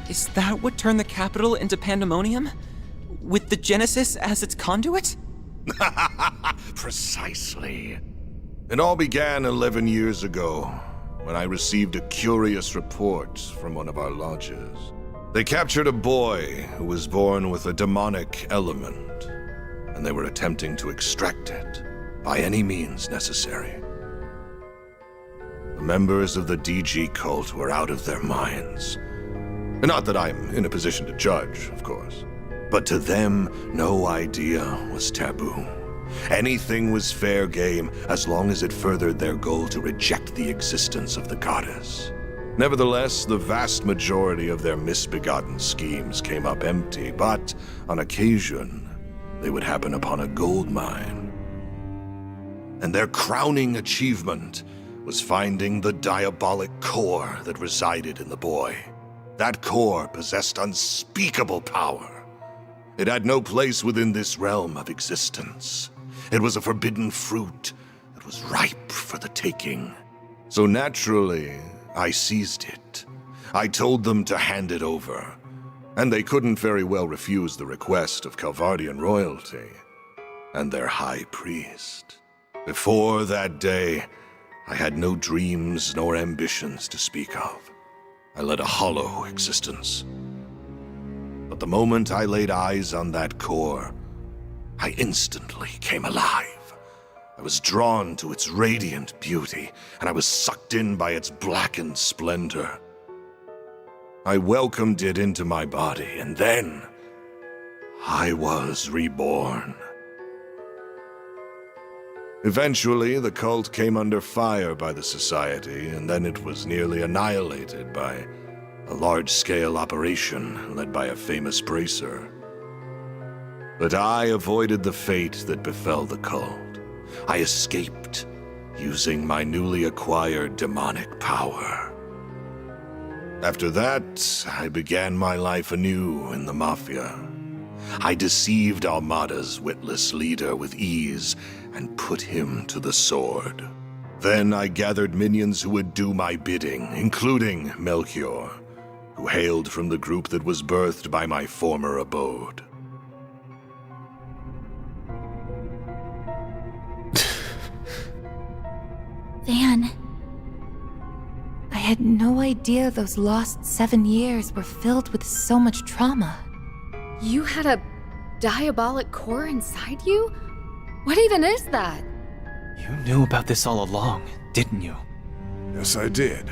Is that what turned the capital into pandemonium? With the Genesis as its conduit? Precisely. It all began 11 years ago, when I received a curious report from one of our lodges. They captured a boy who was born with a demonic element, and they were attempting to extract it by any means necessary. The members of the DG cult were out of their minds. Not that I'm in a position to judge, of course. But to them, no idea was taboo. Anything was fair game as long as it furthered their goal to reject the existence of the goddess. Nevertheless, the vast majority of their misbegotten schemes came up empty, but on occasion, they would happen upon a gold mine. And their crowning achievement was finding the diabolic core that resided in the boy. That core possessed unspeakable power. It had no place within this realm of existence. It was a forbidden fruit that was ripe for the taking. So naturally, I seized it. I told them to hand it over, and they couldn't very well refuse the request of Calvardian royalty and their high priest. Before that day, I had no dreams nor ambitions to speak of. I led a hollow existence. But the moment I laid eyes on that core, I instantly came alive. I was drawn to its radiant beauty, and I was sucked in by its blackened splendor. I welcomed it into my body, and then I was reborn. Eventually, the cult came under fire by the Society, and then it was nearly annihilated by a large-scale operation led by a famous bracer. But I avoided the fate that befell the cult. I escaped, using my newly acquired demonic power. After that, I began my life anew in the Mafia. I deceived Armada's witless leader with ease and put him to the sword. Then I gathered minions who would do my bidding, including Melchior, who hailed from the group that was birthed by my former abode. Van, I had no idea those lost 7 years were filled with so much trauma. You had a diabolic core inside you? What even is that? You knew about this all along, didn't you? Yes, I did.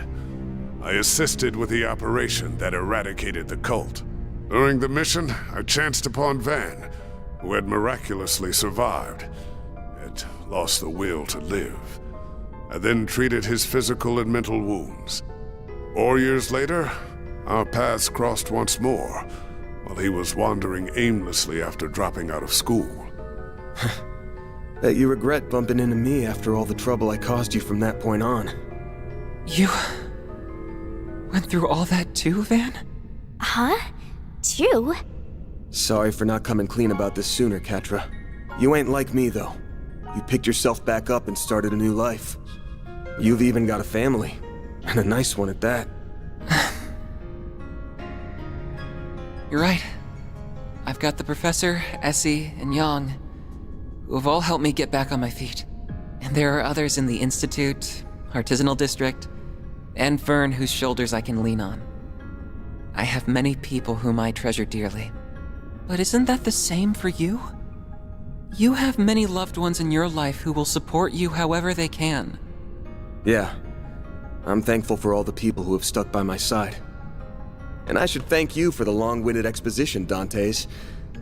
I assisted with the operation that eradicated the cult. During the mission, I chanced upon Van, who had miraculously survived, yet lost the will to live. I then treated his physical and mental wounds. 4 years later, our paths crossed once more, while he was wandering aimlessly after dropping out of school. Bet you regret bumping into me after all the trouble I caused you from that point on. You went through all that too, Van? Huh? Too? Sorry for not coming clean about this sooner, Catra. You ain't like me, though. You picked yourself back up and started a new life. You've even got a family, and a nice one at that. You're right. I've got the Professor, Essie, and Yang, who have all helped me get back on my feet. And there are others in the Institute, Artisanal District, and Vern whose shoulders I can lean on. I have many people whom I treasure dearly. But isn't that the same for you? You have many loved ones in your life who will support you however they can. Yeah. I'm thankful for all the people who have stuck by my side. And I should thank you for the long-winded exposition, Dantes.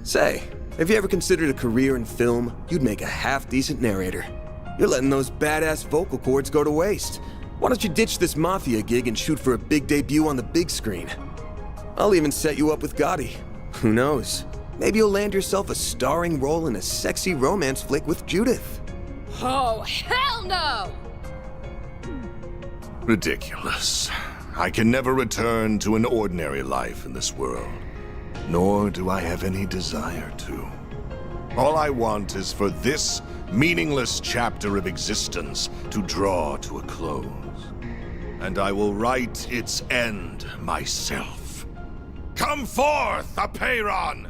Say, have you ever considered a career in film? You'd make a half-decent narrator. You're letting those badass vocal cords go to waste. Why don't you ditch this Mafia gig and shoot for a big debut on the big screen? I'll even set you up with Gotti. Who knows? Maybe you'll land yourself a starring role in a sexy romance flick with Judith. Oh, hell no! Ridiculous. I can never return to an ordinary life in this world, nor do I have any desire to. All I want is for this meaningless chapter of existence to draw to a close, and I will write its end myself. Come forth, Apeiron!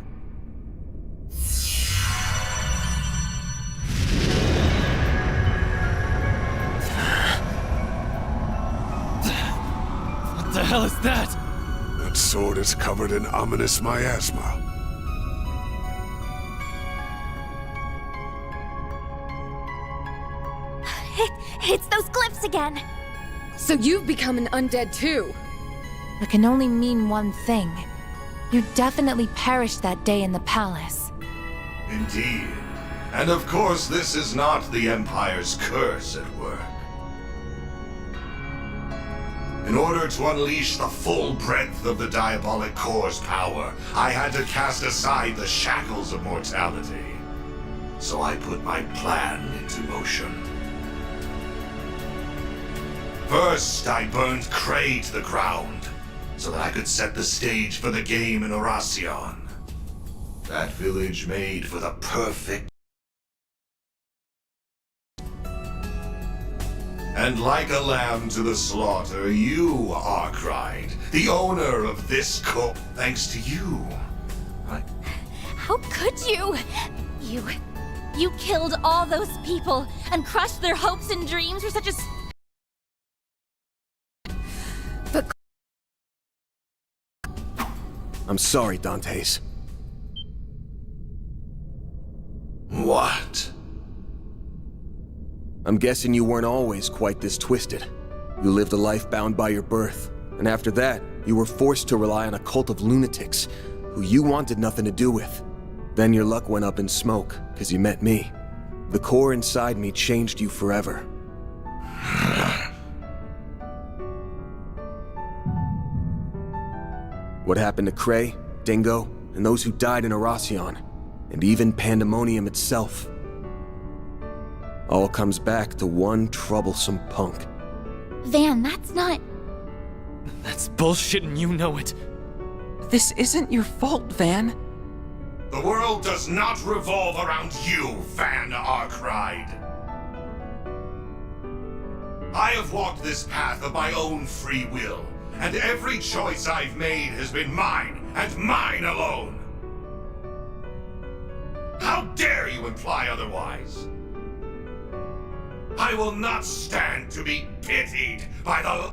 What the hell is that? That sword is covered in ominous miasma. It's those glyphs again! So you've become an undead too. That can only mean one thing. You definitely perished that day in the palace. Indeed. And of course, this is not the Empire's curse at work. In order to unleash the full breadth of the Diabolic Core's power, I had to cast aside the shackles of mortality. So I put my plan into motion. First, I burned Cray to the ground, so that I could set the stage for the game in Oracion. That village made for the perfect... And like a lamb to the slaughter, you, Arkwright, the owner of this cult, thanks to you. How could you? You killed all those people and crushed their hopes and dreams for such a... I'm sorry, Dantes. What? I'm guessing you weren't always quite this twisted. You lived a life bound by your birth, and after that, you were forced to rely on a cult of lunatics who you wanted nothing to do with. Then your luck went up in smoke, because you met me. The core inside me changed you forever. What happened to Cray, Dingo, and those who died in Oracion, and even Pandemonium itself, all comes back to one troublesome punk. Van, that's not... That's bullshit and you know it. This isn't your fault, Van. The world does not revolve around you, Van Arkwright. I have walked this path of my own free will, and every choice I've made has been mine, and mine alone. How dare you imply otherwise? I will not stand to be pitied by the...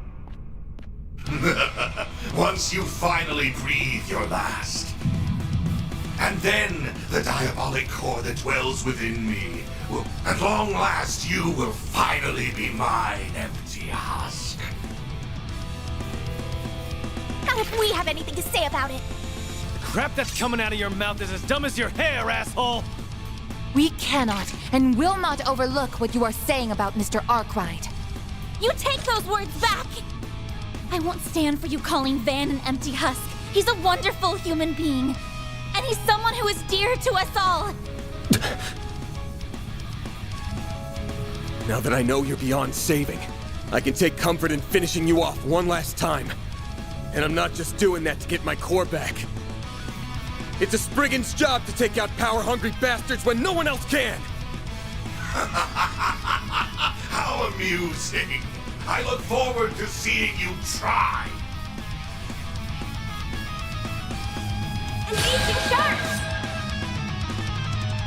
Once you finally breathe your last. And then the diabolic core that dwells within me will, at long last, you will finally be mine, empty husk. Not if we have anything to say about it. The crap that's coming out of your mouth is as dumb as your hair, asshole! We cannot and will not overlook what you are saying about Mr. Arkwright. You take those words back! I won't stand for you calling Van an empty husk. He's a wonderful human being. And he's someone who is dear to us all. Now that I know you're beyond saving, I can take comfort in finishing you off one last time. And I'm not just doing that to get my core back. It's a Spriggan's job to take out power-hungry bastards when no one else can! How amusing! I look forward to seeing you try! Engaging sharks!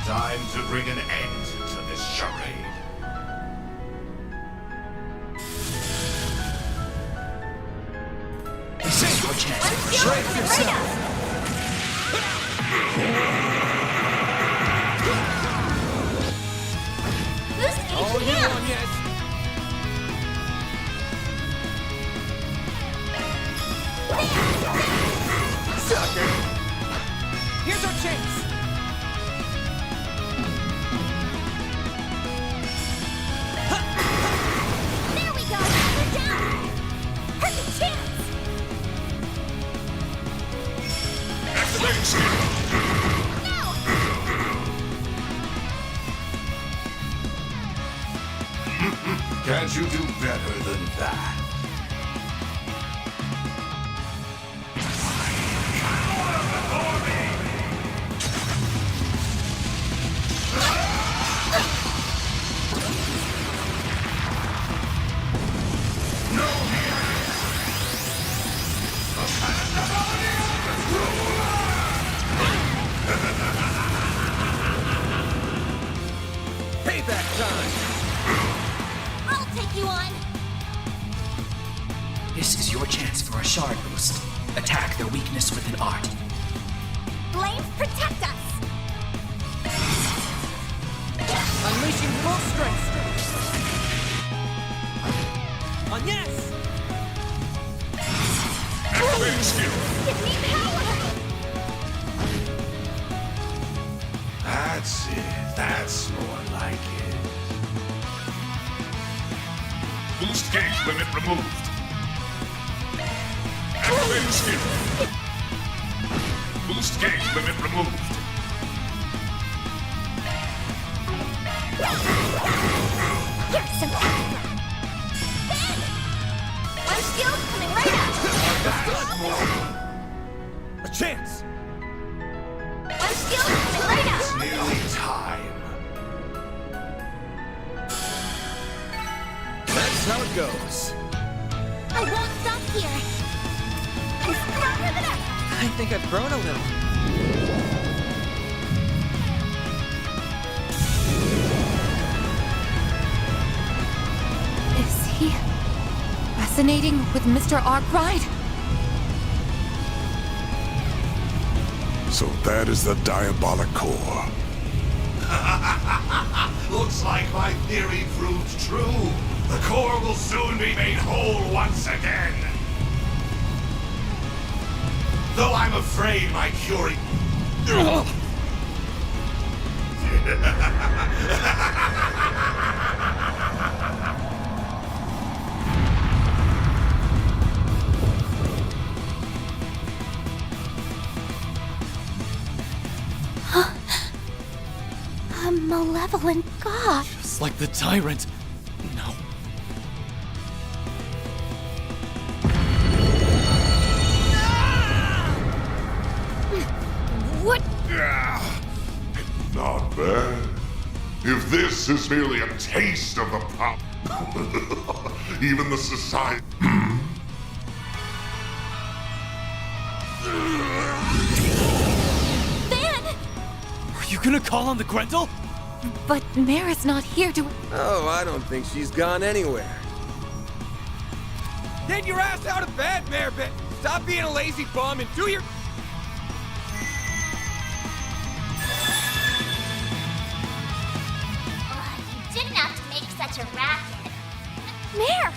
Time to bring an end to this charade. Save your chance. Shrink yourself. Loosen each hand! Sucker. Here's our chance. There we go! We're down! Perfect chance! No! Can't you do better than that? take you on. This is your chance for a shard boost. Attack their weakness with an art. Flames protect us. Unleashing full strength. On yes! Give me power. That's it. That's more like it. Boost gauge limit removed. Activate skill. Boost gauge limit removed. Here's some power. My shield's coming right up. A chance! My shield's coming right up. Nearly time. That's how it goes. I won't stop here. I'm stronger than ever. I think I've grown a little. Is he fascinating with Mr. Arkwright? So that is the diabolic core. Looks like my theory proved true. The core will soon be made whole once again. Though I'm afraid my curing... A malevolent god. Just like the tyrant. No. What? Not bad. If this is merely a taste of the pop, even the society. Van! Are you gonna call on the Grendel? But Mara's not here to... Oh, I don't think she's gone anywhere. Get your ass out of bed, Marebit! Stop being a lazy bum and do your... You didn't have to make such a racket. Mare!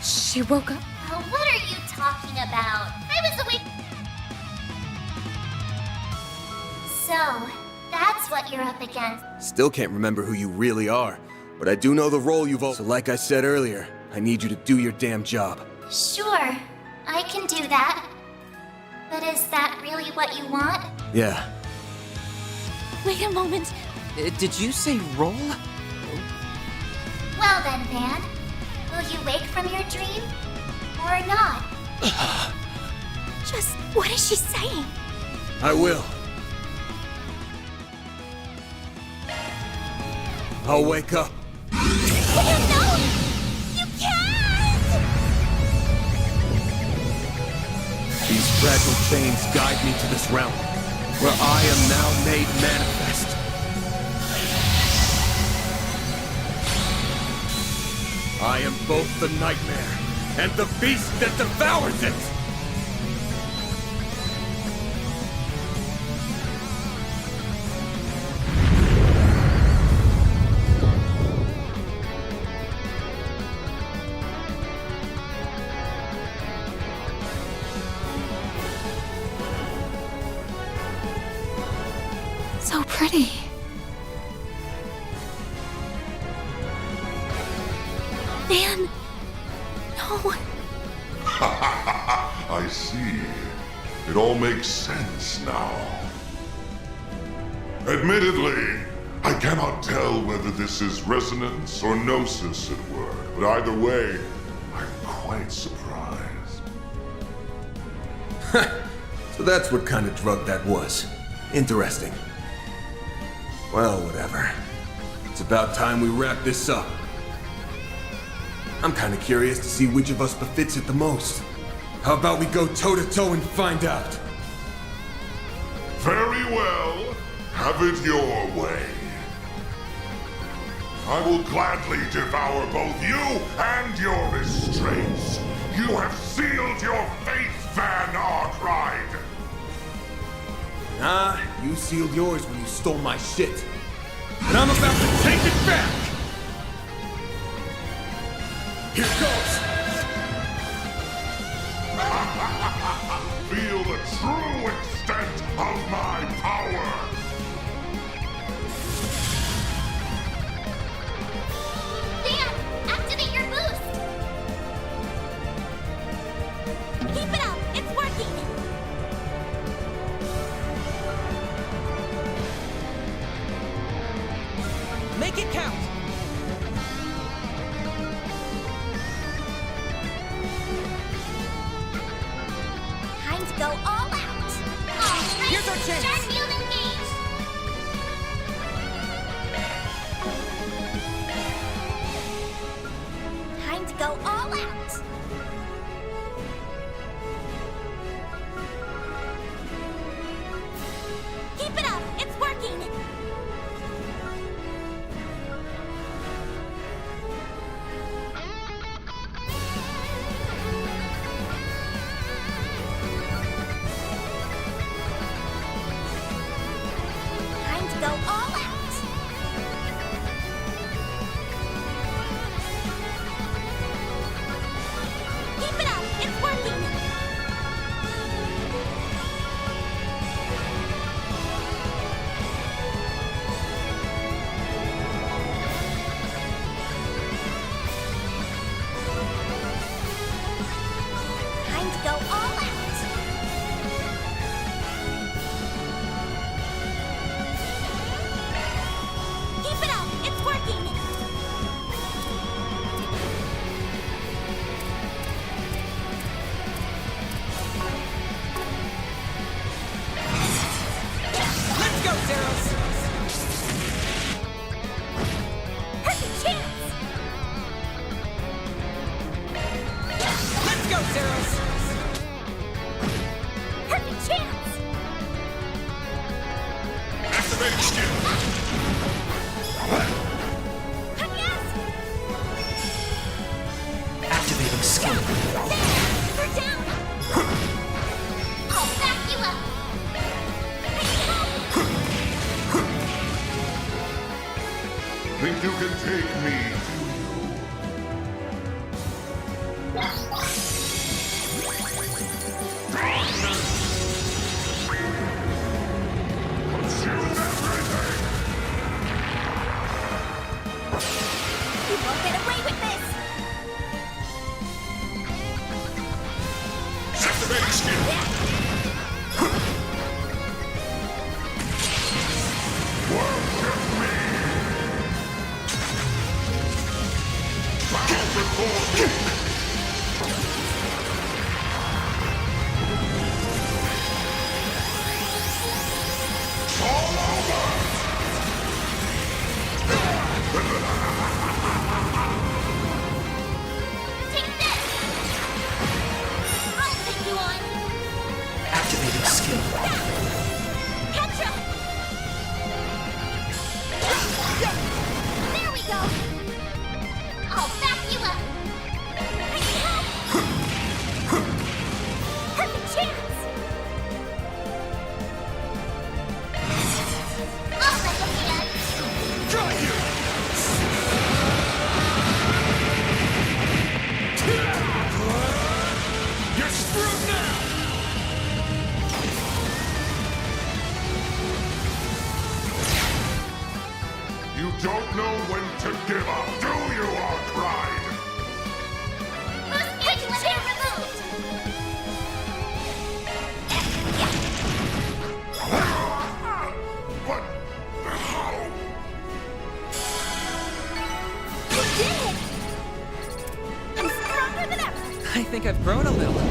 She woke up. What are you talking about? I was awake. So, that's what you're up against. Still can't remember who you really are, but I do know the role you've all. So like I said earlier, I need you to do your damn job. Sure, I can do that. But is that really what you want? Yeah. Wait a moment. Did you say roll? Well then, Van. Will you wake from your dream? Or not? Just what is she saying? I will. I'll wake up. Van, no! You can't! These fragile chains guide me to this realm, where I am now made manifest. I am both the nightmare and the beast that devours it! So pretty. Van! No! I see. It all makes sense now. Admittedly, I cannot tell whether this is resonance or gnosis at work, but either way, I'm quite surprised. So that's what kind of drug that was. Interesting. Well, whatever. It's about time we wrap this up. I'm kind of curious to see which of us befits it the most. How about we go toe-to-toe and find out? Very well. Have it your way. I will gladly devour both you and your restraints. You have sealed your fate, Van Arkride. Nah, you sealed yours when you stole my shit. And I'm about to take it back! Here goes! Feel the true extent of my power. Dan, activate your boost! Keep it up! It's working! Make it count! Time to go all out! All right! Here's our chance. Shark field engaged! Time to go all out! Keep it up! It's working! Time to go all out! Keep it up! It's working! Time to go all out! Keep it up! It's working! Let's go, Zeros! Perfect chance! Let's go, Zeros! Perfect chance! Activating skill. Yes! Activating skill. There! We're down! I'll back you up! Think you can take me? Consume everything! You won't get away with this! Activating skill. Worship me! Bow before me! All over! Take this! I'll take you on! Activating skill. Petra! There we go! I'll back you up! Perfect chance! I'll let them get! Got you! You're screwed now! You don't know when to give up, do you, Arkride? Perfect chance removed! But how? You did it! I'm stronger than ever! I think I've grown a little.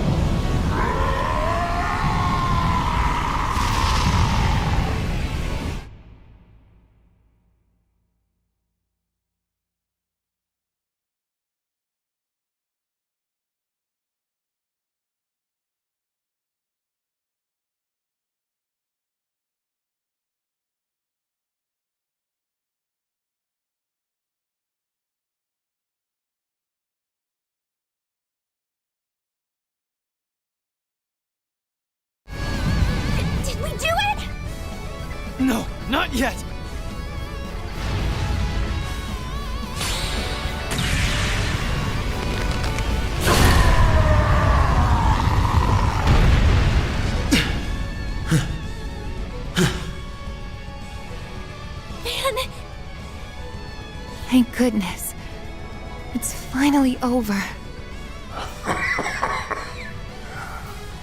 No, not yet! Van! Thank goodness. It's finally over.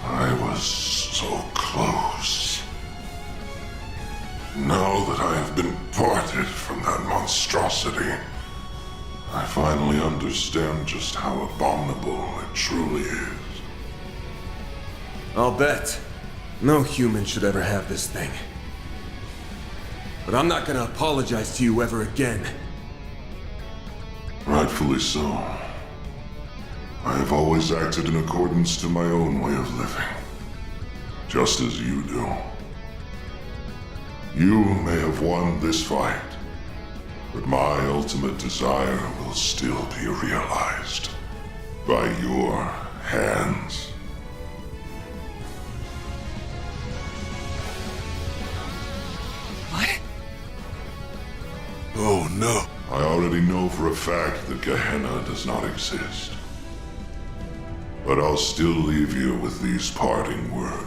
I was so close. Now that I have been parted from that monstrosity, I finally understand just how abominable it truly is. I'll bet. No human should ever have this thing. But I'm not gonna apologize to you ever again. Rightfully so. I have always acted in accordance to my own way of living. Just as you do. You may have won this fight, but my ultimate desire will still be realized by your hands. What? Oh no. I already know for a fact that Gehenna does not exist. But I'll still leave you with these parting words.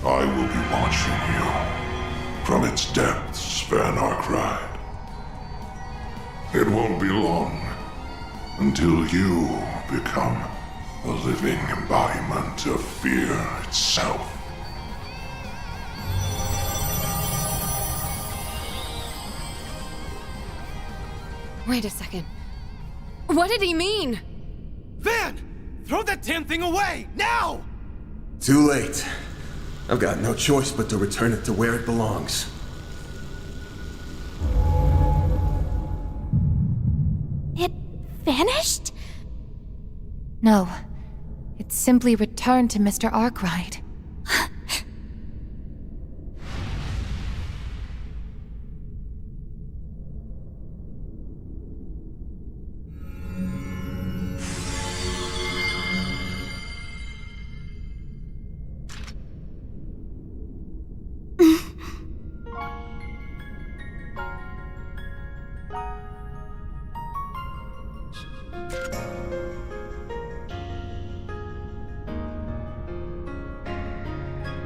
I will be watching you from its depths, Van Arkwright. It won't be long until you become a living embodiment of fear itself. Wait a second. What did he mean? Van! Throw that damn thing away! Now! Too late. I've got no choice but to return it to where it belongs. It vanished? No. It simply returned to Mr. Arkwright.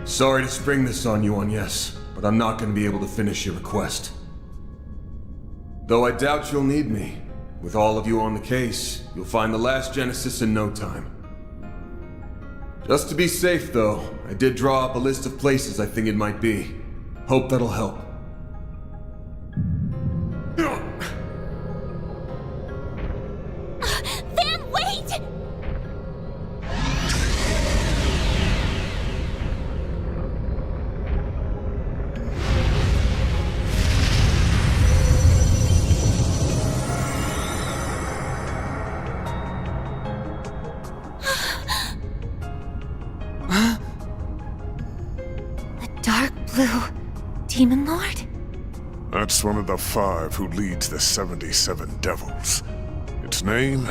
Sorry to spring this on you, Agnes, but I'm not going to be able to finish your request. Though I doubt you'll need me. With all of you on the case, you'll find the last Genesis in no time. Just to be safe, though, I did draw up a list of places I think it might be. Hope that'll help. Van, wait! The Dark Blue Demon Lord? That's one of the 5 who leads the 77 Devils. Its name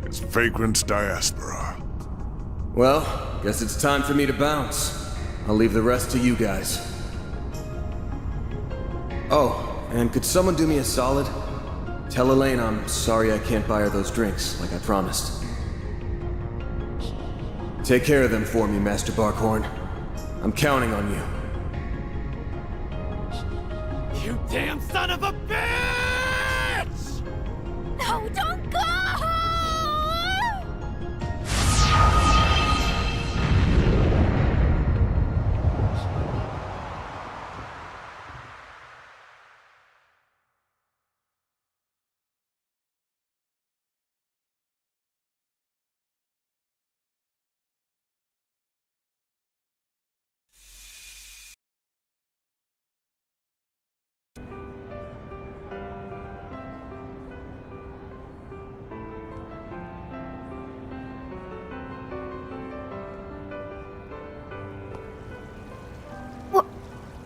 is Vagrant's Diaspora. Well, guess it's time for me to bounce. I'll leave the rest to you guys. Oh, and could someone do me a solid? Tell Elaine I'm sorry I can't buy her those drinks, like I promised. Take care of them for me, Master Barkhorn. I'm counting on you. You damn son of a bitch! No, don't go!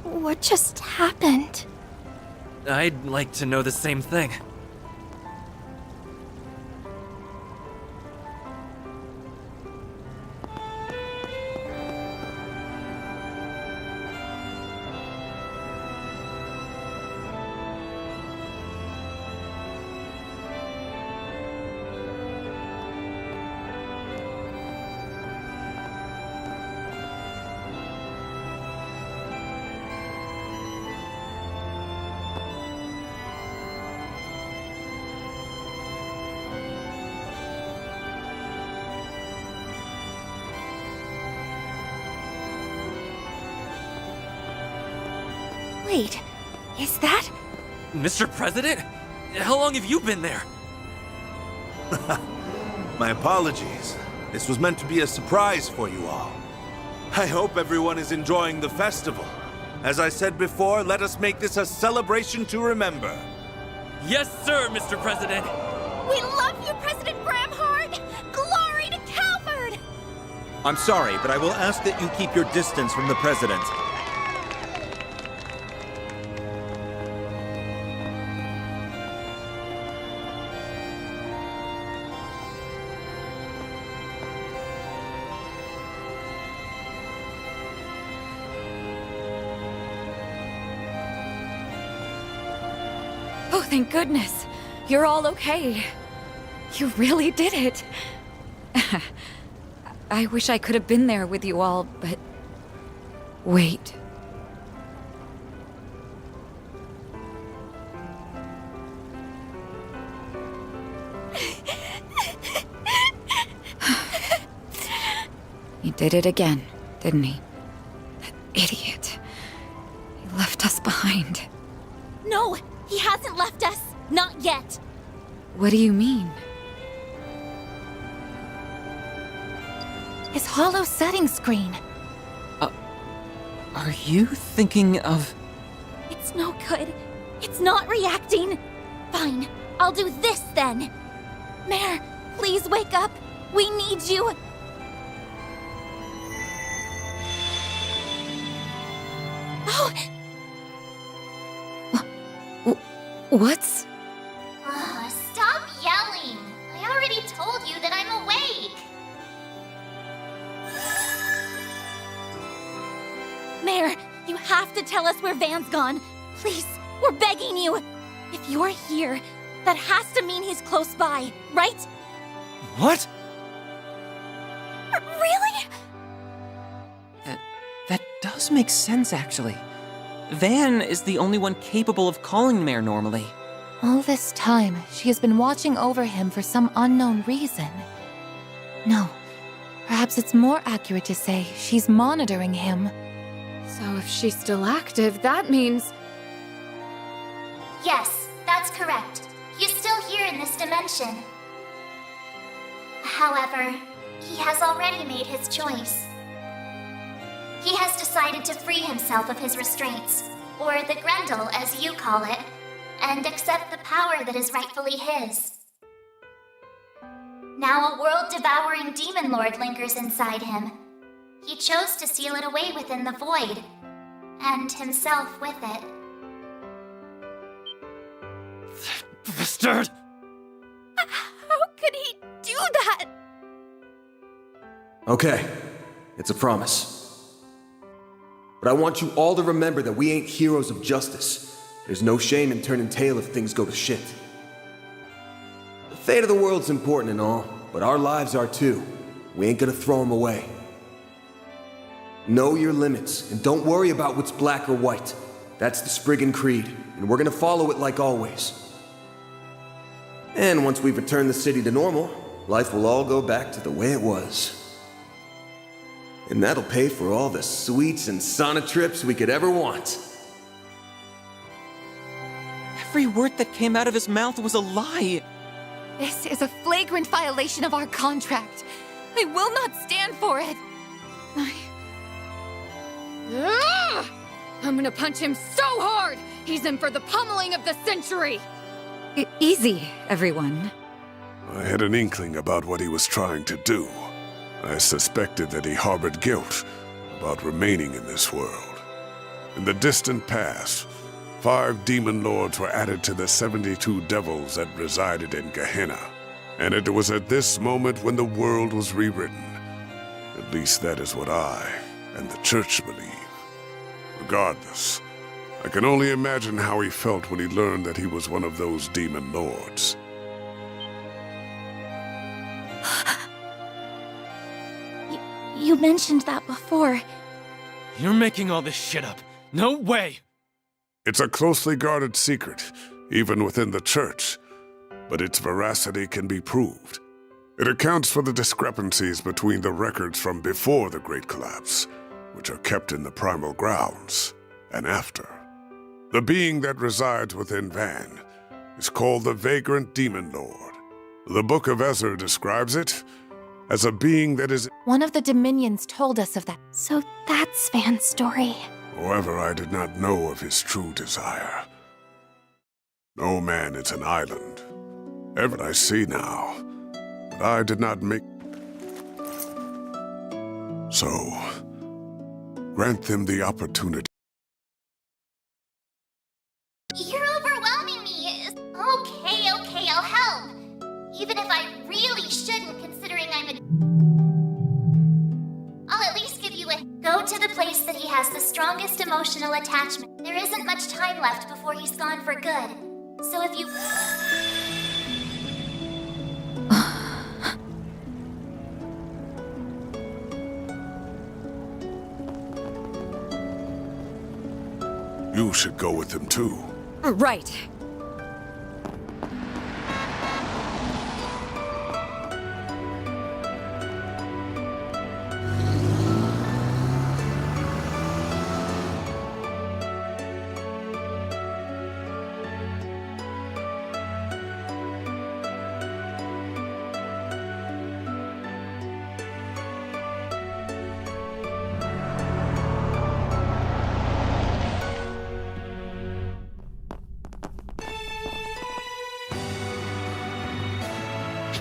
What just happened? I'd like to know the same thing. Wait, is that? Mr. President? How long have you been there? My apologies. This was meant to be a surprise for you all. I hope everyone is enjoying the festival. As I said before, let us make this a celebration to remember. Yes, sir, Mr. President. We love you, President Bramhard! Glory to Calvard! I'm sorry, but I will ask that you keep your distance from the President. Oh, thank goodness. You're all okay. You really did it. I wish I could have been there with you all, but... Wait. He did it again, didn't he? That idiot. He left us behind. No, he hasn't left us. Not yet. What do you mean? His hollow setting screen. Are you thinking of... It's no good. It's not reacting. Fine, I'll do this then. Mare, please wake up. We need you. Oh! What's... Stop yelling. I already told you that I'm awake. Mare, you have to tell us where Van's gone. Please, we're begging you. If you're here, that has to mean he's close by, right? What? Really? That does make sense, actually. Van is the only one capable of calling Mare normally. All this time, she has been watching over him for some unknown reason. No, perhaps it's more accurate to say she's monitoring him. So if she's still active, that means... Yes, that's correct. He's still here in this dimension. However, he has already made his choice. He has decided to free himself of his restraints, or the Grendel as you call it, and accept the power that is rightfully his. Now a world-devouring demon lord lingers inside him. He chose to seal it away within the void, and himself with it. Bastard! How could he do that? Okay, it's a promise. But I want you all to remember that we ain't heroes of justice. There's no shame in turning tail if things go to shit. The fate of the world's important and all, but our lives are too. We ain't gonna throw them away. Know your limits, and don't worry about what's black or white. That's the Spriggan Creed, and we're gonna follow it like always. And once we've returned the city to normal, life will all go back to the way it was. And that'll pay for all the sweets and sauna trips we could ever want. Every word that came out of his mouth was a lie. This is a flagrant violation of our contract. I will not stand for it. Ugh! I'm gonna punch him so hard! He's in for the pummeling of the century! Easy, everyone. I had an inkling about what he was trying to do. I suspected that he harbored guilt about remaining in this world. In the distant past, 5 demon lords were added to the 72 devils that resided in Gehenna. And it was at this moment when the world was rewritten. At least that is what I and the Church believe. Regardless, I can only imagine how he felt when he learned that he was one of those demon lords. You mentioned that before. You're making all this shit up. No way! It's a closely guarded secret, even within the Church, but its veracity can be proved. It accounts for the discrepancies between the records from before the Great Collapse, which are kept in the primal grounds, and after. The being that resides within Van is called the Vagrant Demon Lord. The Book of Ezra describes it as a being that is... One of the Dominions told us of that. So that's Van's story. However, I did not know of his true desire. No man is an island. Ever I see now, but I did not make... So, grant them the opportunity. You're overwhelming me. Okay, I'll help. Even if I really shouldn't, considering I'll at least give you a... Go to the place that he has the strongest emotional attachment. There isn't much time left before he's gone for good. So if you... You should go with him too. Right.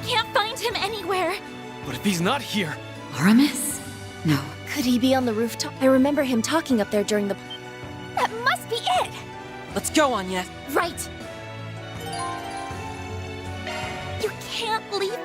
Can't find him anywhere. But if he's not here... Aramis? No. Could he be on the rooftop? I remember him talking up there during the... That must be it! Let's go, Anya. Right. You can't leave...